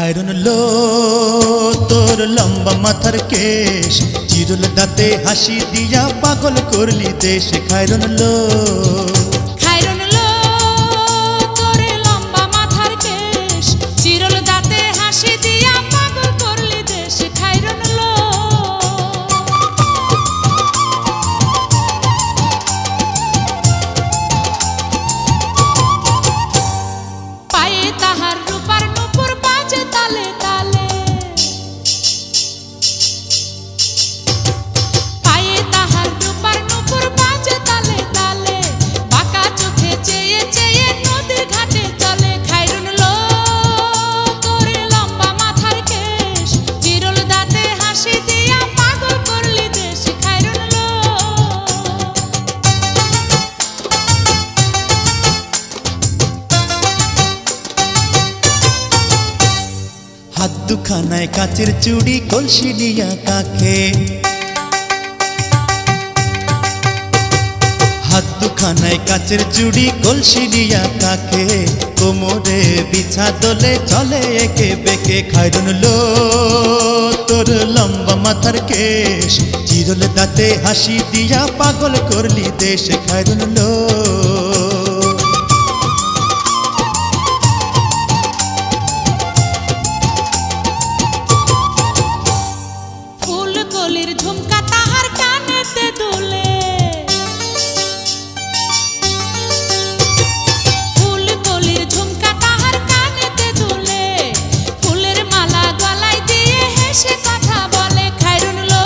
খায়রুন লো তোর লম্বা মাথার কেশ, চিরুল দাঁতে হাসি দিয়া পাগল করলি দেশ। খায়রুন লো তোর লম্বা মাথার কেশ, চিরুল দাঁতে হাসি দিয়া পাগল করলি দেশ। খায়রুন লো পায়ে তাহার রূপার নূপুর বাজে তালে তালে, পায়ে তাহার রূপার নূপুর বাজে তালে তালে, বাঁকা চোখে চেয়ে চেয়ে নদীর ঘাটে চলে। খায়রুন লো তোর লম্বা মাথার কেশ, চিরুল দাঁতে হাসি দিয়া পাগল করলি দেশ। খায়রুন লো হাত দুখানায় কাচের চুড়ি, কলসি নিয়া কাকে, হাত দুখানায় কাচের চুড়ি, কলসি নিয়া কাকে, কোমরে বিছা দোলে চলে একে বেকে। খায়রুন লো তোর লম্বা মাথার কেশ, চিরুল দাঁতে হাসি দিয়া পাগল করলি দেশ। খায়রুন লো ফুলকলির ঝুমকা তাহার কানেতে দুলে, ফুলকলির ঝুমকা তাহার কানেতে দুলে, ফুলের মালা গলায় দিয়ে হেসে কথা বলে। খায়রুন লো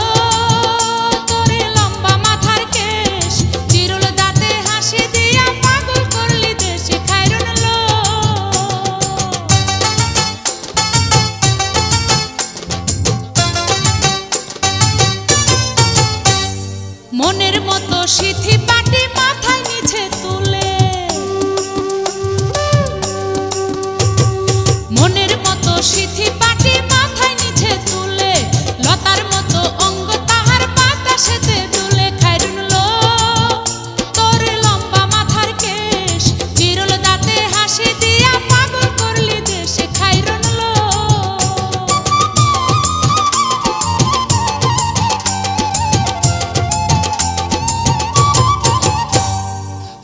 তোর লম্বা মাথার কেশ, চিরুল দাঁতে হাসি দিয়া পাগল করলি দেশ। খায়রুন লো মনের মতো সিথি পাটি মাথায় নিচে তুলে, মনের মতো সিথি পাটি মাথায় নিচে তুলে, লতার মতো অঙ্গ তাহার বাতাসেতে দুলে। খায়রুন লো তোর লম্বা মাথার কেশ, চিরুল দাঁতে হাসি দিয়া পাগল করলি দেশ। খায়রুন লো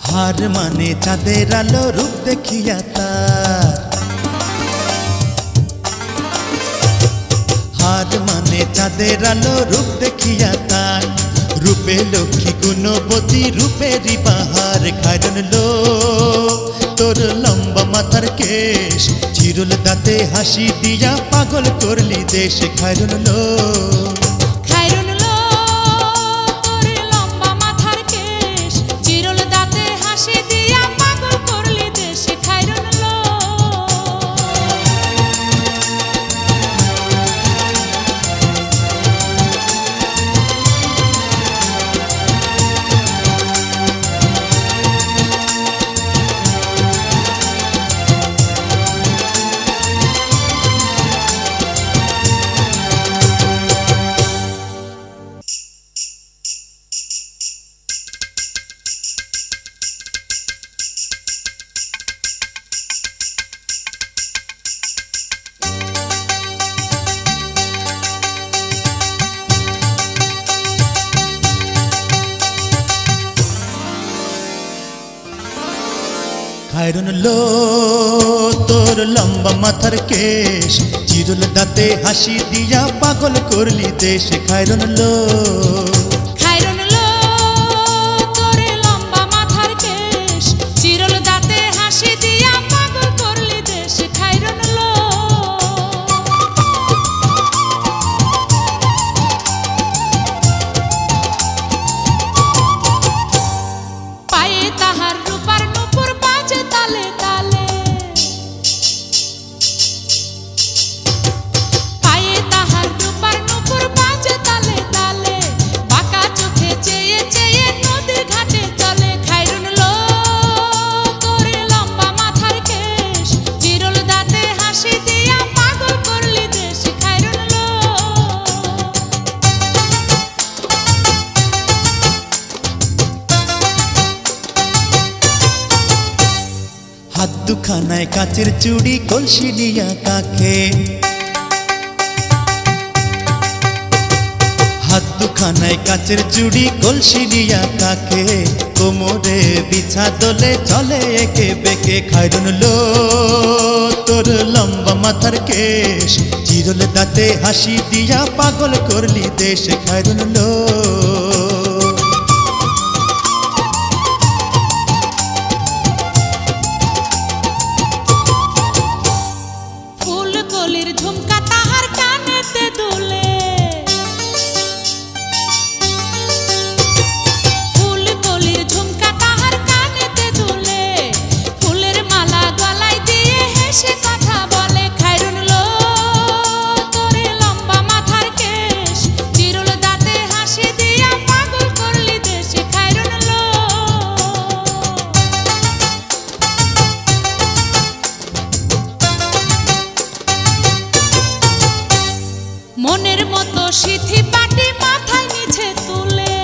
হার মানে চাঁদের আলো, রূপ দেখিয়া তার, হার মানে চাঁদের আলো, রূপ দেখিয়া তার, রূপে লক্ষ্মী গুণবতী, রূপেরই বাহার। খায়রুন লো তোর লম্বা মাথার কেশ, চিরুল দাঁতে হাসি দিয়া পাগল করলি দেশ। খায়রুন লো খায়রুন লো তোর লম্বা মাথার কেশ, চিরুল দাঁতে হাসি দিয়া পাগল করলি দেশ। খায়রুন লো খায়রুন লো তোর লম্বা মাথার কেশ, চিরুল দাঁতে হাসি দিয়া পাগল করলি দেশ। খায়রুন লো খায়রুন লো তোর লম্বা মাথার কেশ, চিরুল দাঁতে হাসি দিয়া পাগল করলি দেশ। খায়রুন লো পায়ে তাহার রূপার নূপুর বাজে তালে তালে, পায়ে তাহার রূপার নূপুর বাজে তালে তালে, বাঁকা চোখে চেয়ে চেয়ে নদীর ঘাটে চলে। খায়রুন লো তোর লম্বা মাথার কেশ, চিরুল দাঁতে হাসি দিয়া পাগল করলি দেশ। খায়রুন লো হাত দুখানায় কাচের চুড়ি কলসি দিয়া কাকে, হাত দুখানায় কাচের চুড়ি কলসি দিয়া কাকে, কোমরে বিছা দোলে চলে একে বেকে। খাইরুন লো তোর লম্বা মাথার কেশ, চিরল দাঁতে হাসি দিয়া পাগল করলি দেশ। খাইরুন লো ফুলকলির ঝুমকা তাহার কানেতে দুলে, ফুলকলির ঝুমকা তাহার কানেতে দুলে, ফুলের মালা গলায় দিয়ে হেসে কথা বলে। খাইরুন লো তোরে লম্বা মাথার কেশ, চিরুল দাঁতে হাসি দিয়া পাগল করলি দেশ। খাইরুন লো মনের মতো সিথি পাটি মাথায় নিচে তুলে,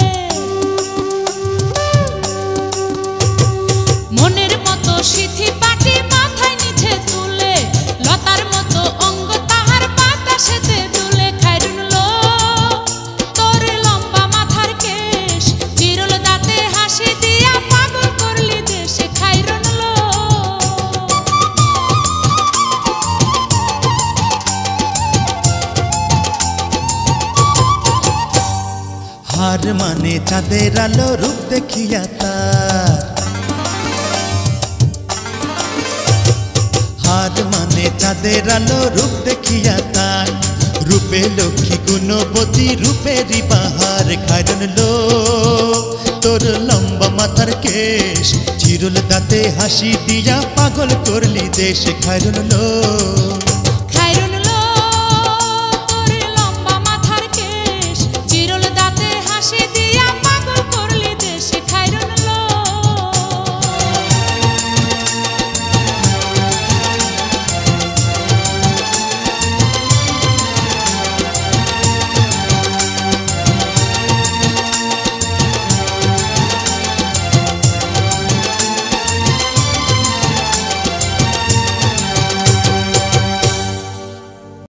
মনের মতো সিথি পাটি মাথায় নিচে তুলে, লতার মতো অঙ্গ তাহার বাতাসেতে দুলে। খাইরুন লো তোর লম্বা মাথার কেশ, চিরল দাঁতে হাসি দিয়া পাগল করলি দেশ। খাইরুন লো হার মানে চাঁদের আলো রূপ দেখিয়া তার, হার মানে চাঁদের আলো রূপ দেখিয়া তার, রূপে লক্ষ্মী গুণবতী রূপেরই বাহার। খাইরুন লো তোর লম্বা মাথার কেশ, চিরুল দাঁতে হাসি দিয়া পাগল করলি দেশ। খাইরুন লো